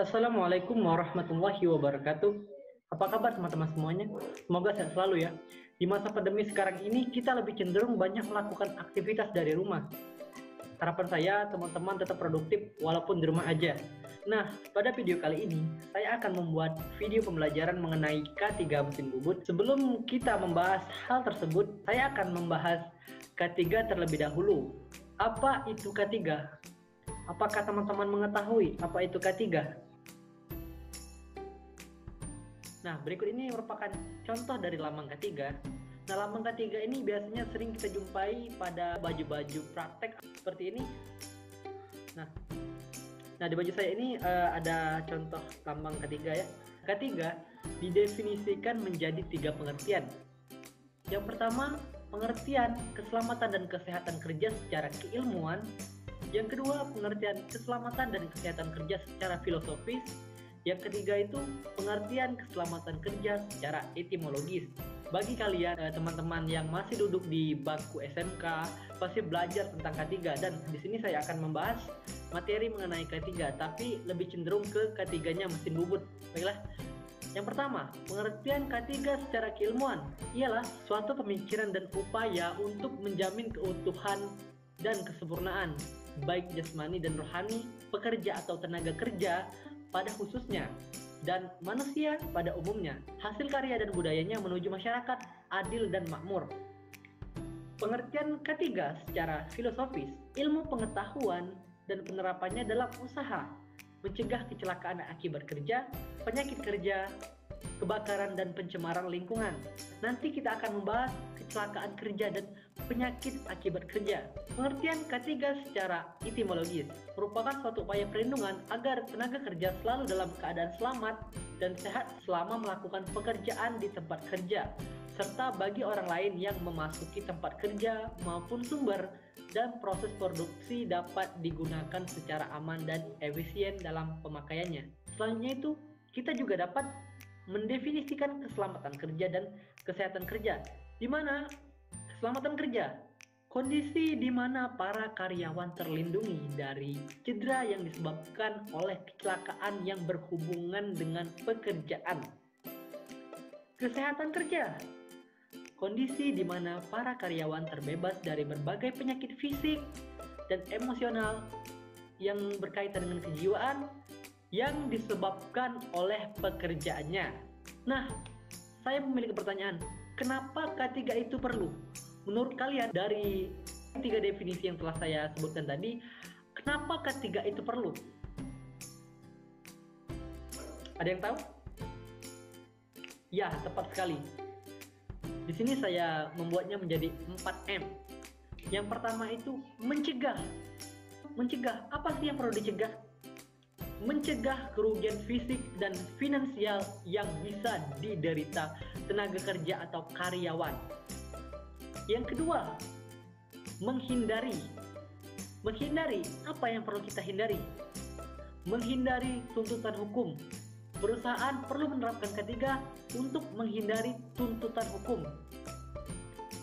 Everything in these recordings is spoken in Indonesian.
Assalamualaikum warahmatullahi wabarakatuh. Apa kabar teman-teman semuanya? Semoga sehat selalu ya. Di masa pandemi sekarang ini, kita lebih cenderung banyak melakukan aktivitas dari rumah. Harapan saya, teman-teman tetap produktif walaupun di rumah aja. Nah, pada video kali ini, saya akan membuat video pembelajaran mengenai K3 mesin bubut. Sebelum kita membahas hal tersebut, saya akan membahas K3 terlebih dahulu. Apa itu K3? Apakah teman-teman mengetahui apa itu K3? Nah, berikut ini merupakan contoh dari lambang K3. Nah, lambang K3 ini biasanya sering kita jumpai pada baju-baju praktek seperti ini. Nah, di baju saya ini ada contoh lambang K3 ya. K3 didefinisikan menjadi 3 pengertian. Yang pertama, pengertian keselamatan dan kesehatan kerja secara keilmuan. Yang kedua, pengertian keselamatan dan kesehatan kerja secara filosofis. Yang ketiga itu pengertian keselamatan kerja secara etimologis. Bagi kalian teman-teman yang masih duduk di bangku SMK pasti belajar tentang K3, dan di sini saya akan membahas materi mengenai K3 tapi lebih cenderung ke K3-nya mesin bubut. Baiklah. Yang pertama, pengertian K3 secara keilmuan ialah suatu pemikiran dan upaya untuk menjamin keutuhan dan kesempurnaan baik jasmani dan rohani pekerja atau tenaga kerja pada khususnya dan manusia pada umumnya, hasil karya dan budayanya menuju masyarakat adil dan makmur. Pengertian K3 secara filosofis, ilmu pengetahuan dan penerapannya dalam usaha mencegah kecelakaan akibat kerja, penyakit kerja, kebakaran dan pencemaran lingkungan. Nanti kita akan membahas kecelakaan kerja dan penyakit akibat kerja. Pengertian K3 secara etimologis merupakan suatu upaya perlindungan agar tenaga kerja selalu dalam keadaan selamat dan sehat selama melakukan pekerjaan di tempat kerja, serta bagi orang lain yang memasuki tempat kerja maupun sumber dan proses produksi dapat digunakan secara aman dan efisien dalam pemakaiannya. Selanjutnya itu, kita juga dapat mendefinisikan keselamatan kerja dan kesehatan kerja, di mana keselamatan kerja kondisi di mana para karyawan terlindungi dari cedera yang disebabkan oleh kecelakaan yang berhubungan dengan pekerjaan. Kesehatan kerja kondisi di mana para karyawan terbebas dari berbagai penyakit fisik dan emosional yang berkaitan dengan kejiwaan yang disebabkan oleh pekerjaannya. Nah, saya memiliki pertanyaan, kenapa K3 itu perlu? Menurut kalian dari 3 definisi yang telah saya sebutkan tadi, kenapa K3 itu perlu? Ada yang tahu? Ya, tepat sekali. Di sini saya membuatnya menjadi 4M. Yang pertama itu mencegah. Mencegah, apa sih yang perlu dicegah? Mencegah kerugian fisik dan finansial yang bisa diderita tenaga kerja atau karyawan. Yang kedua, menghindari. Menghindari, apa yang perlu kita hindari? Menghindari tuntutan hukum. Perusahaan perlu menerapkan K3 untuk menghindari tuntutan hukum.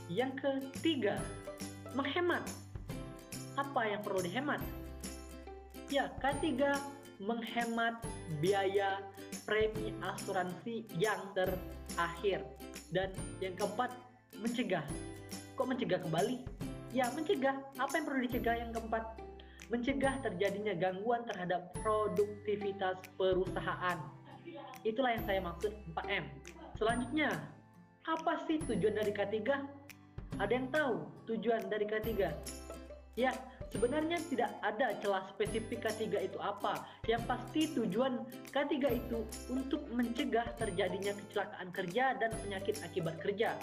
Yang ketiga, menghemat. Apa yang perlu dihemat? Ya, K3 menghemat biaya premi asuransi yang terakhir. Dan yang keempat, mencegah. Kok mencegah kembali? Ya, mencegah. Apa yang perlu dicegah yang keempat? Mencegah terjadinya gangguan terhadap produktivitas perusahaan. Itulah yang saya maksud 4M. Selanjutnya, apa sih tujuan dari K3? Ada yang tahu tujuan dari K3? Ya, sebenarnya tidak ada celah spesifik K3 itu apa. Yang pasti tujuan K3 itu untuk mencegah terjadinya kecelakaan kerja dan penyakit akibat kerja.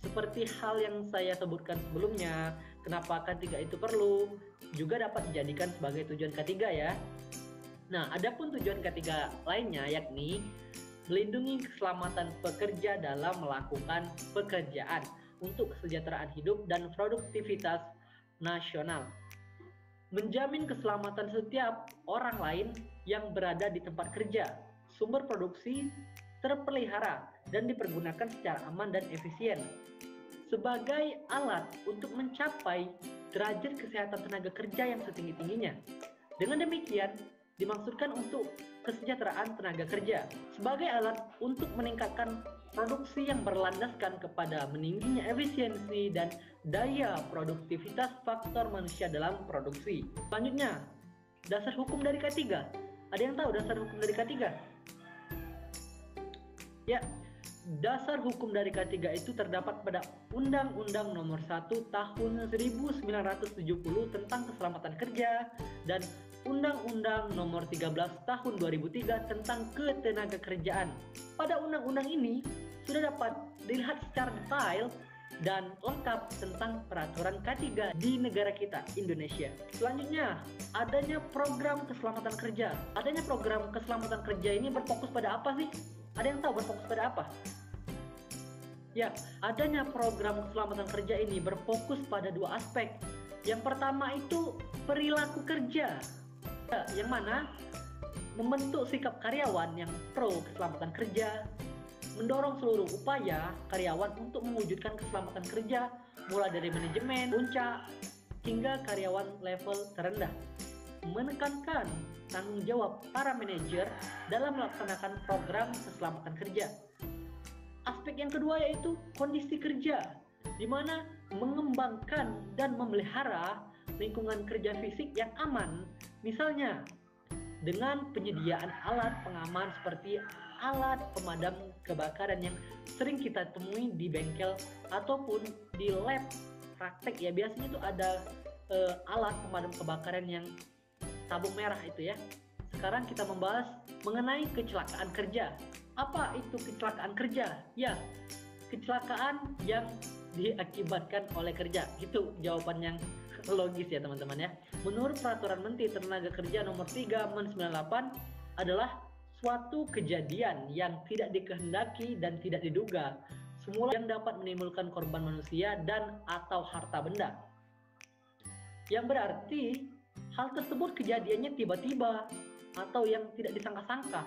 Seperti hal yang saya sebutkan sebelumnya, kenapa K3 itu perlu, juga dapat dijadikan sebagai tujuan K3 ya. Nah, adapun tujuan K3 lainnya yakni melindungi keselamatan pekerja dalam melakukan pekerjaan untuk kesejahteraan hidup dan produktivitas nasional. Menjamin keselamatan setiap orang lain yang berada di tempat kerja, sumber produksi terpelihara dan dipergunakan secara aman dan efisien. Sebagai alat untuk mencapai derajat kesehatan tenaga kerja yang setinggi-tingginya. Dengan demikian, dimaksudkan untuk kesejahteraan tenaga kerja sebagai alat untuk meningkatkan produksi yang berlandaskan kepada meningginya efisiensi dan daya produktivitas faktor manusia dalam produksi. Selanjutnya, dasar hukum dari K3. Ada yang tahu dasar hukum dari K3? Ya, dasar hukum dari K3 itu terdapat pada Undang-Undang Nomor 1 Tahun 1970 tentang Keselamatan Kerja dan Undang-Undang Nomor 13 Tahun 2003 tentang Ketenagakerjaan. Pada undang-undang ini sudah dapat dilihat secara detail dan lengkap tentang peraturan K3 di negara kita, Indonesia. Selanjutnya, adanya program keselamatan kerja. Adanya program keselamatan kerja ini berfokus pada apa sih? Ada yang tahu berfokus pada apa? Ya, adanya program keselamatan kerja ini berfokus pada dua aspek. Yang pertama itu perilaku kerja, yang mana membentuk sikap karyawan yang pro keselamatan kerja, mendorong seluruh upaya karyawan untuk mewujudkan keselamatan kerja, mulai dari manajemen, puncak, hingga karyawan level terendah. Menekankan tanggung jawab para manajer dalam melaksanakan program keselamatan kerja. Aspek yang kedua yaitu kondisi kerja, di mana mengembangkan dan memelihara lingkungan kerja fisik yang aman, misalnya dengan penyediaan alat pengaman seperti alat pemadam kebakaran yang sering kita temui di bengkel ataupun di lab praktek ya. Biasanya itu ada alat pemadam kebakaran yang tabung merah itu ya. Sekarang kita membahas mengenai kecelakaan kerja. Apa itu kecelakaan kerja? Ya, kecelakaan yang diakibatkan oleh kerja. Itu jawaban yang logis ya teman-teman ya. Menurut Peraturan Menteri Tenaga Kerja Nomor 3 Men 98 adalah suatu kejadian yang tidak dikehendaki dan tidak diduga semula yang dapat menimbulkan korban manusia dan atau harta benda. Yang berarti hal tersebut kejadiannya tiba-tiba atau yang tidak disangka-sangka.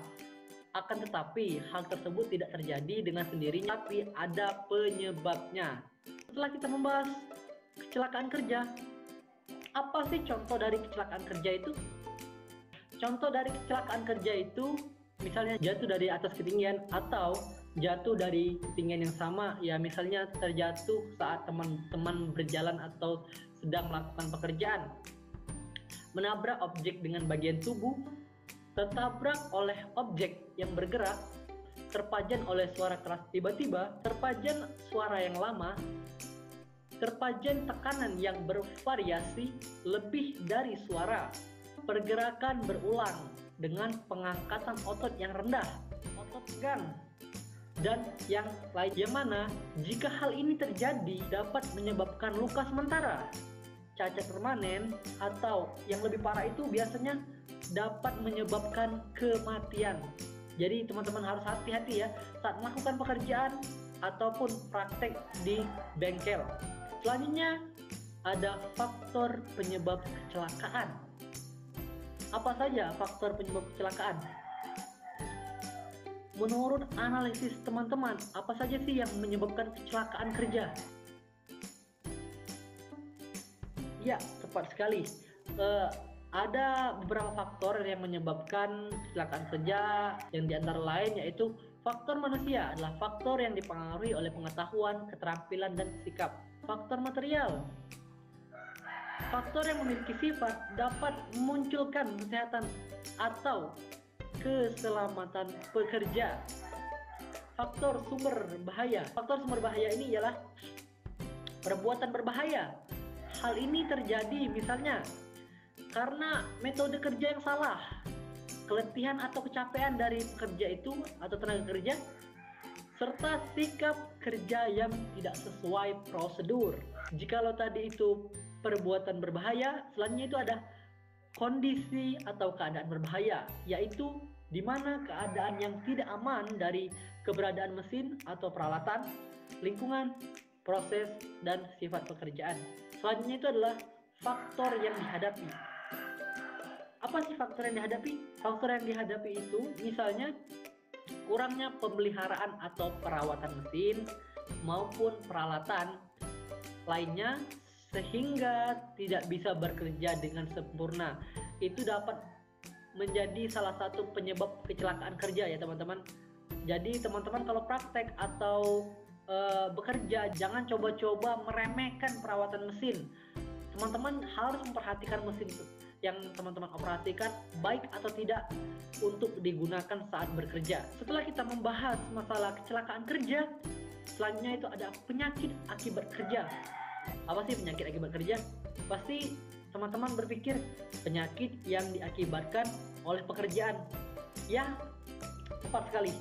Akan tetapi hal tersebut tidak terjadi dengan sendirinya, tapi ada penyebabnya. Setelah kita membahas kecelakaan kerja, apa sih contoh dari kecelakaan kerja itu? Contoh dari kecelakaan kerja itu misalnya jatuh dari atas ketinggian atau jatuh dari ketinggian yang sama, ya misalnya terjatuh saat teman-teman berjalan atau sedang melakukan pekerjaan, menabrak objek dengan bagian tubuh, tertabrak oleh objek yang bergerak, terpajan oleh suara keras tiba-tiba, terpajan suara yang lama, terpajan tekanan yang bervariasi lebih dari suara, pergerakan berulang dengan pengangkatan otot yang rendah, otot tegang, dan yang lain, yang mana jika hal ini terjadi dapat menyebabkan luka sementara, cacat permanen, atau yang lebih parah itu biasanya dapat menyebabkan kematian. Jadi teman-teman harus hati-hati ya saat melakukan pekerjaan ataupun praktek di bengkel. Selanjutnya ada faktor penyebab kecelakaan. Apa saja faktor penyebab kecelakaan? Menurut analisis teman-teman, apa saja sih yang menyebabkan kecelakaan kerja? Ya, tepat sekali. Ada beberapa faktor yang menyebabkan kecelakaan kerja, yang diantara lain yaitu faktor manusia adalah faktor yang dipengaruhi oleh pengetahuan, keterampilan, dan sikap. Faktor material, faktor yang memiliki sifat dapat memunculkan kesehatan atau keselamatan pekerja. Faktor sumber bahaya, faktor sumber bahaya ini ialah perbuatan berbahaya. Hal ini terjadi misalnya karena metode kerja yang salah, keletihan atau kecapean dari pekerja itu atau tenaga kerja, serta sikap kerja yang tidak sesuai prosedur. Jikalau tadi itu perbuatan berbahaya, selanjutnya itu ada kondisi atau keadaan berbahaya, yaitu di mana keadaan yang tidak aman dari keberadaan mesin atau peralatan, lingkungan, proses, dan sifat pekerjaan. Selanjutnya itu adalah faktor yang dihadapi. Apa sih faktor yang dihadapi? Faktor yang dihadapi itu misalnya kurangnya pemeliharaan atau perawatan mesin maupun peralatan lainnya sehingga tidak bisa bekerja dengan sempurna. Itu dapat menjadi salah satu penyebab kecelakaan kerja ya teman-teman. Jadi teman-teman kalau praktek atau bekerja, jangan coba-coba meremehkan perawatan mesin. Teman-teman harus memperhatikan mesin yang teman-teman operasikan baik atau tidak untuk digunakan saat bekerja. Setelah kita membahas masalah kecelakaan kerja, selanjutnya itu ada penyakit akibat kerja. Apa sih penyakit akibat kerja? Pasti teman-teman berpikir penyakit yang diakibatkan oleh pekerjaan. Ya, tepat sekali.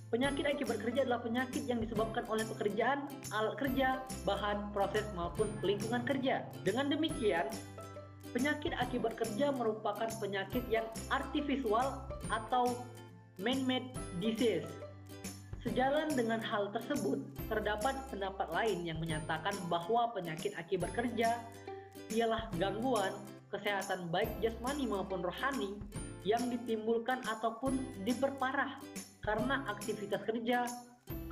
Penyakit akibat kerja adalah penyakit yang disebabkan oleh pekerjaan, alat kerja, bahan, proses, maupun lingkungan kerja. Dengan demikian, penyakit akibat kerja merupakan penyakit yang artificial atau man-made disease. Sejalan dengan hal tersebut, terdapat pendapat lain yang menyatakan bahwa penyakit akibat kerja ialah gangguan kesehatan baik jasmani maupun rohani yang ditimbulkan ataupun diperparah karena aktivitas kerja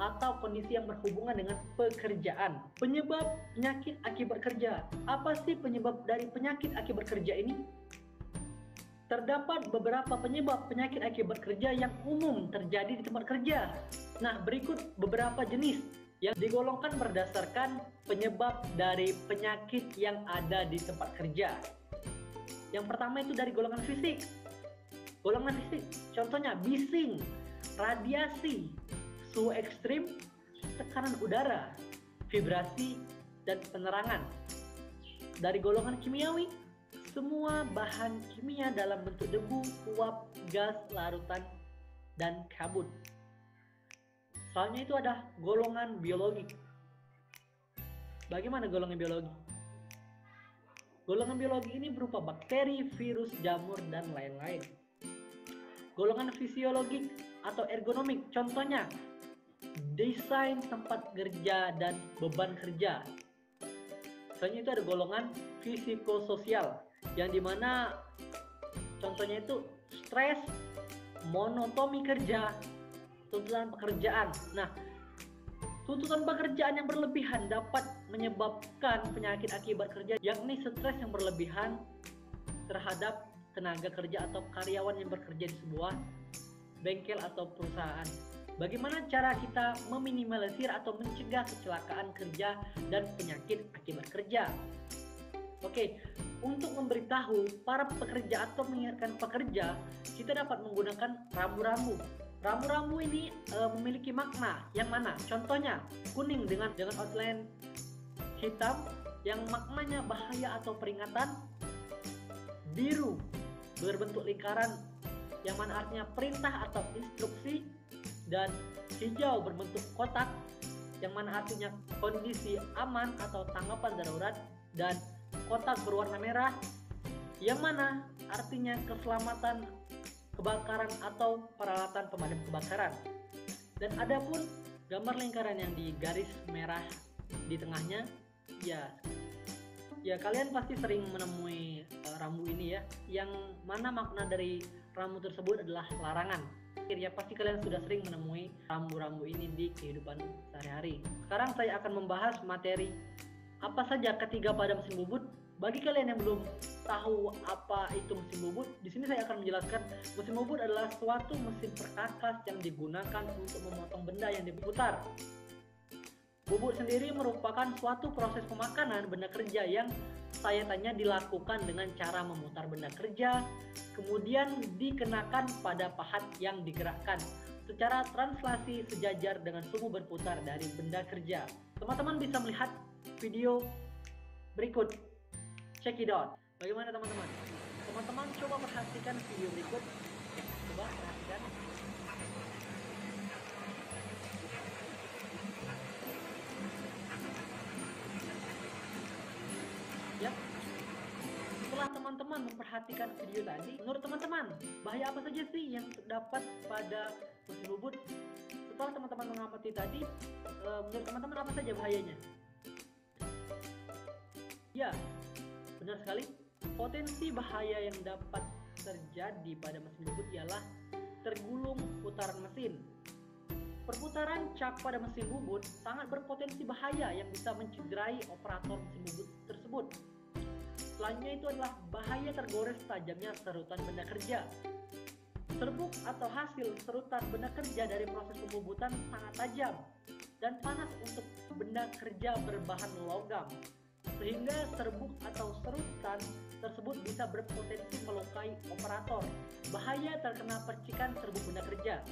atau kondisi yang berhubungan dengan pekerjaan. Penyebab penyakit akibat kerja. Apa sih penyebab dari penyakit akibat kerja ini? Terdapat beberapa penyebab penyakit akibat kerja yang umum terjadi di tempat kerja. Nah, berikut beberapa jenis yang digolongkan berdasarkan penyebab dari penyakit yang ada di tempat kerja. Yang pertama itu dari golongan fisik. Golongan fisik, contohnya bising, radiasi, suhu ekstrim, tekanan udara, vibrasi, dan penerangan. Dari golongan kimiawi, semua bahan kimia dalam bentuk debu, uap, gas, larutan, dan kabut. Selanjutnya itu ada golongan biologi. Bagaimana golongan biologi? Golongan biologi ini berupa bakteri, virus, jamur, dan lain-lain. Golongan fisiologik atau ergonomik, contohnya desain tempat kerja dan beban kerja. Selanjutnya itu ada golongan fisikososial, yang dimana contohnya itu stres, monotoni kerja, tuntutan pekerjaan. Nah, tuntutan pekerjaan yang berlebihan dapat menyebabkan penyakit akibat kerja, yakni stres yang berlebihan terhadap tenaga kerja atau karyawan yang bekerja di sebuah bengkel atau perusahaan. Bagaimana cara kita meminimalisir atau mencegah kecelakaan kerja dan penyakit akibat kerja? Oke, untuk memberitahu para pekerja atau mengingatkan pekerja, kita dapat menggunakan rambu-rambu. Rambu-rambu ini memiliki makna yang mana? Contohnya kuning dengan outline hitam yang maknanya bahaya atau peringatan, biru berbentuk lingkaran yang mana artinya perintah atau instruksi, dan hijau berbentuk kotak yang mana artinya kondisi aman atau tanggapan darurat, dan kotak berwarna merah yang mana artinya keselamatan kebakaran atau peralatan pemadam kebakaran. Dan ada pun gambar lingkaran yang di garis merah di tengahnya. Ya kalian pasti sering menemui rambu ini ya, yang mana makna dari rambu tersebut adalah larangan. Ya pasti kalian sudah sering menemui rambu-rambu ini di kehidupan sehari-hari. Sekarang saya akan membahas materi apa saja ketiga pada mesin bubut. Bagi kalian yang belum tahu apa itu mesin bubut, di sini saya akan menjelaskan mesin bubut adalah suatu mesin perkakas yang digunakan untuk memotong benda yang diputar. Bubut sendiri merupakan suatu proses pemakanan benda kerja yang saya tanya dilakukan dengan cara memutar benda kerja, kemudian dikenakan pada pahat yang digerakkan secara translasi sejajar dengan suhu berputar dari benda kerja. Teman-teman bisa melihat video berikut. Check it out. Bagaimana teman-teman? Teman-teman coba perhatikan video berikut. Coba perhatikan. Ya. Setelah teman-teman memperhatikan video tadi, menurut teman-teman, bahaya apa saja sih yang terdapat pada mesin bubut? Setelah teman-teman mengamati tadi, menurut teman-teman apa saja bahayanya? Ya, benar sekali. Potensi bahaya yang dapat terjadi pada mesin bubut ialah tergulung putaran mesin. Perputaran cak pada mesin bubut sangat berpotensi bahaya yang bisa mencederai operator mesin bubut tersebut. Selanjutnya itu adalah bahaya tergores tajamnya serutan benda kerja. Serbuk atau hasil serutan benda kerja dari proses pembubutan sangat tajam dan panas untuk benda kerja berbahan logam, sehingga serbuk atau serutan tersebut bisa berpotensi melukai operator. Bahaya terkena percikan serbuk benda kerja.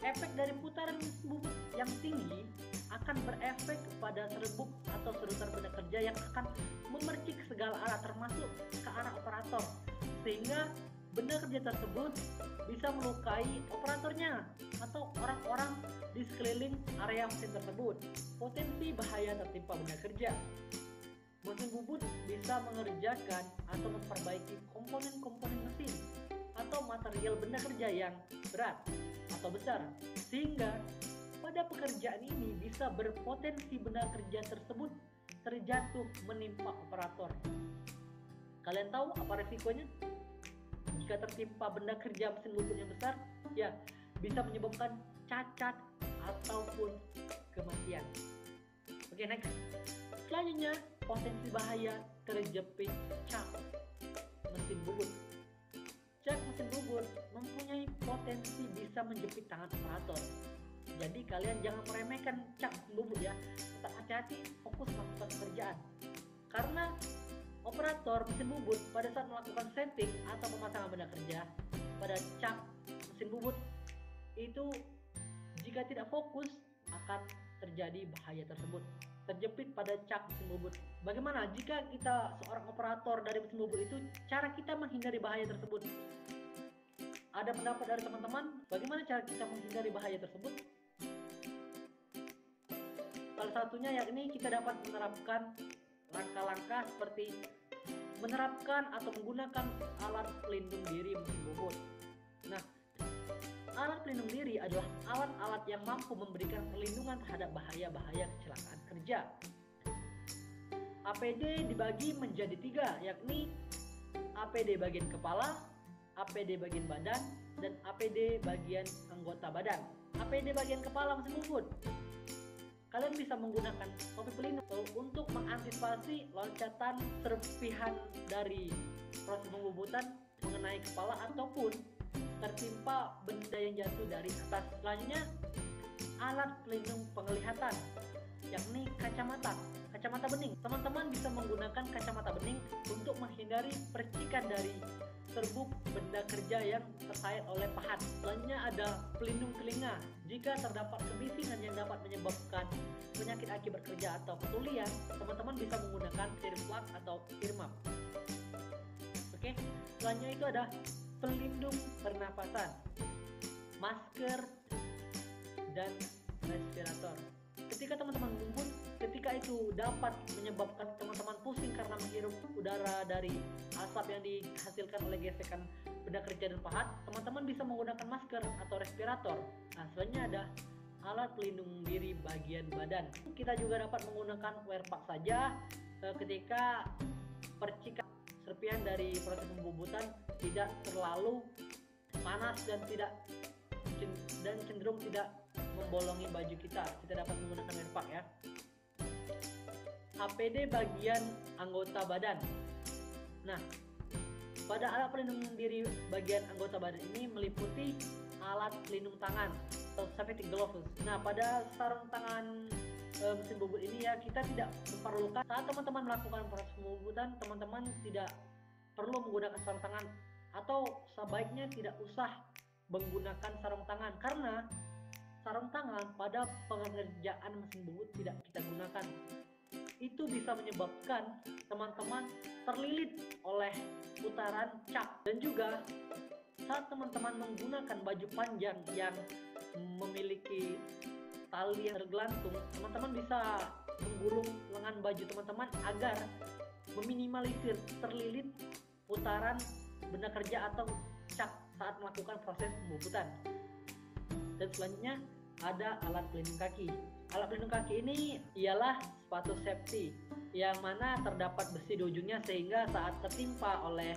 Efek dari putaran bubut yang tinggi akan berefek kepada serbuk atau serutan benda kerja yang akan memercik segala arah termasuk ke arah operator, sehingga benda kerja tersebut bisa melukai operatornya atau orang-orang di sekeliling area mesin tersebut. Potensi bahaya tertimpa benda kerja. Mesin bubut bisa mengerjakan atau memperbaiki komponen-komponen mesin atau material benda kerja yang berat atau besar, sehingga pada pekerjaan ini bisa berpotensi benda kerja tersebut terjatuh menimpa operator. Kalian tahu apa resikonya? Jika tertimpa benda kerja mesin bubut yang besar, ya bisa menyebabkan cacat ataupun kematian. Oke, next. Selanjutnya, potensi bahaya terjepit cak mesin bubut. Cak mesin bubut mempunyai potensi bisa menjepit tangan operator. Jadi kalian jangan meremehkan cak mesin bubut ya. Tetap hati-hati, fokus melakukan pekerjaan. Karena operator mesin bubut pada saat melakukan setting atau pemasangan benda kerja pada cak mesin bubut itu, jika tidak fokus akan terjadi bahaya tersebut, terjepit pada cak mesin bubut. Bagaimana jika kita seorang operator dari mesin bubut itu, cara kita menghindari bahaya tersebut? Ada pendapat dari teman-teman, bagaimana cara kita menghindari bahaya tersebut? Salah satunya yakni kita dapat menerapkan langkah-langkah seperti menerapkan atau menggunakan alat pelindung diri mesin bubut. Nah, alat pelindung diri adalah alat-alat yang mampu memberikan perlindungan terhadap bahaya-bahaya kecelakaan kerja. APD dibagi menjadi 3, yakni APD bagian kepala, APD bagian badan, dan APD bagian anggota badan. APD bagian kepala mesin bubut. Kalian bisa menggunakan topi pelindung untuk mengantisipasi loncatan serpihan dari proses pembubutan mengenai kepala ataupun tertimpa benda yang jatuh dari atas. Selanjutnya, alat pelindung penglihatan, yakni kacamata bening. Teman-teman bisa menggunakan kacamata bening untuk menghindari percikan dari serbuk benda kerja yang tersayat oleh pahat. Selanjutnya ada pelindung telinga. Jika terdapat kebisingan yang dapat menyebabkan penyakit akibat kerja atau ketulian, teman-teman bisa menggunakan earplug atau earmuff. Oke, selanjutnya itu ada pelindung pernapasan, masker, dan respirator. Ketika teman-teman mengumpul, ketika itu dapat menyebabkan teman-teman pusing karena menghirup udara dari asap yang dihasilkan oleh gesekan benda kerja dan pahat, teman-teman bisa menggunakan masker atau respirator. Nah, selanjutnya ada alat pelindung diri bagian badan. Kita juga dapat menggunakan wear pack saja ketika percikan serpihan dari proses pembubutan tidak terlalu panas dan cenderung tidak membolongi baju kita dapat menggunakan wear pack ya. APD bagian anggota badan. Nah, pada alat pelindung diri bagian anggota badan ini meliputi alat pelindung tangan atau safety gloves. Nah, pada sarung tangan mesin bubut ini ya, kita tidak memerlukan, saat teman-teman melakukan proses pembubutan, teman-teman tidak perlu menggunakan sarung tangan atau sebaiknya tidak usah menggunakan sarung tangan, karena sarung tangan pada pengerjaan mesin bubut tidak kita gunakan. Itu bisa menyebabkan teman-teman terlilit oleh putaran cak, dan juga saat teman-teman menggunakan baju panjang yang memiliki tali yang tergelantung, teman-teman bisa menggulung lengan baju teman-teman agar meminimalisir terlilit putaran benda kerja atau cak saat melakukan proses pembubutan. Dan selanjutnya ada alat pelindung kaki. Alat pelindung kaki ini ialah sepatu safety yang mana terdapat besi di ujungnya, sehingga saat tertimpa oleh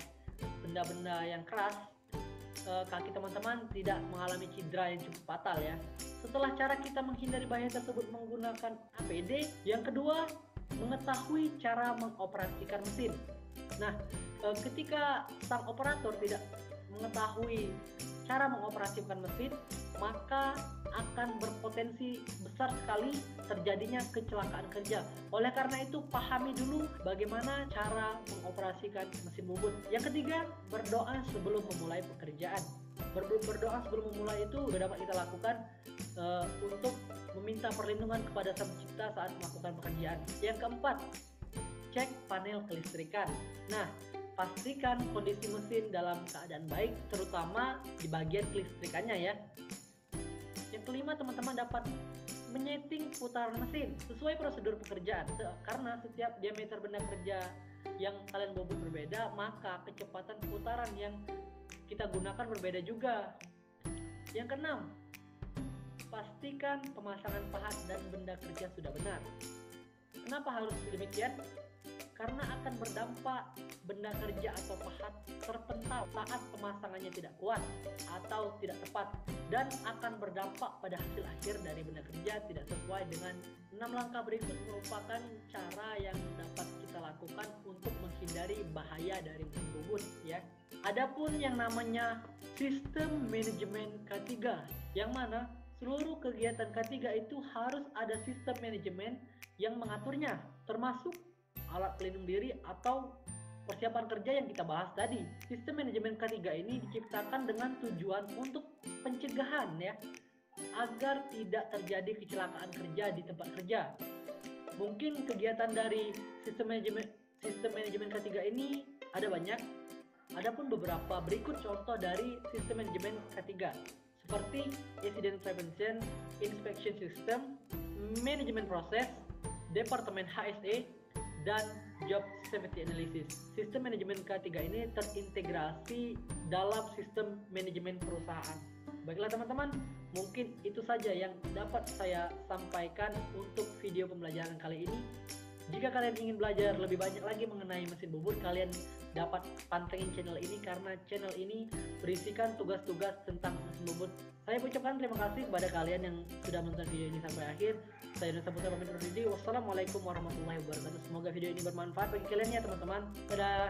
benda-benda yang keras, kaki teman-teman tidak mengalami cedera yang cukup fatal ya. Setelah cara kita menghindari bahaya tersebut menggunakan APD, yang kedua, mengetahui cara mengoperasikan mesin. Nah, ketika sang operator tidak mengetahui cara mengoperasikan mesin, maka akan berpotensi besar sekali terjadinya kecelakaan kerja. Oleh karena itu, pahami dulu bagaimana cara mengoperasikan mesin bubut. Yang ketiga, berdoa sebelum memulai pekerjaan. Berdoa sebelum memulai itu dapat kita lakukan untuk meminta perlindungan kepada Sang Pencipta saat melakukan pekerjaan. Yang keempat, cek panel kelistrikan. Nah, pastikan kondisi mesin dalam keadaan baik, terutama di bagian kelistrikannya ya. Yang kelima, teman-teman dapat menyeting putaran mesin sesuai prosedur pekerjaan. Karena setiap diameter benda kerja yang kalian bobot berbeda, maka kecepatan putaran yang kita gunakan berbeda juga. Yang keenam, pastikan pemasangan pahat dan benda kerja sudah benar. Kenapa harus demikian? Karena akan berdampak benda kerja atau pahat terpental saat pemasangannya tidak kuat atau tidak tepat, dan akan berdampak pada hasil akhir dari benda kerja tidak sesuai dengan 6 langkah berikut. Merupakan cara yang dapat kita lakukan untuk menghindari bahaya dari mesin bubut ya. Adapun yang namanya sistem manajemen K3, yang mana seluruh kegiatan K3 itu harus ada sistem manajemen yang mengaturnya, termasuk alat pelindung diri atau persiapan kerja yang kita bahas tadi. Sistem manajemen K3 ini diciptakan dengan tujuan untuk pencegahan ya, agar tidak terjadi kecelakaan kerja di tempat kerja. Mungkin kegiatan dari sistem manajemen K3 ini ada banyak. Adapun beberapa berikut contoh dari sistem manajemen K3, seperti Incident Prevention, Inspection System, Manajemen Proses, Departemen HSE, dan Job Safety Analysis. Sistem manajemen K3 ini terintegrasi dalam sistem manajemen perusahaan. Baiklah teman-teman, mungkin itu saja yang dapat saya sampaikan untuk video pembelajaran kali ini. Jika kalian ingin belajar lebih banyak lagi mengenai mesin bubut, kalian dapat pantengin channel ini, karena channel ini berisikan tugas-tugas tentang mesin bubut. Saya ucapkan terima kasih kepada kalian yang sudah menonton video ini sampai akhir. Saya Nusa Putra pamit undur diri. Wassalamualaikum warahmatullahi wabarakatuh. Semoga video ini bermanfaat bagi kalian ya teman-teman. Dadah.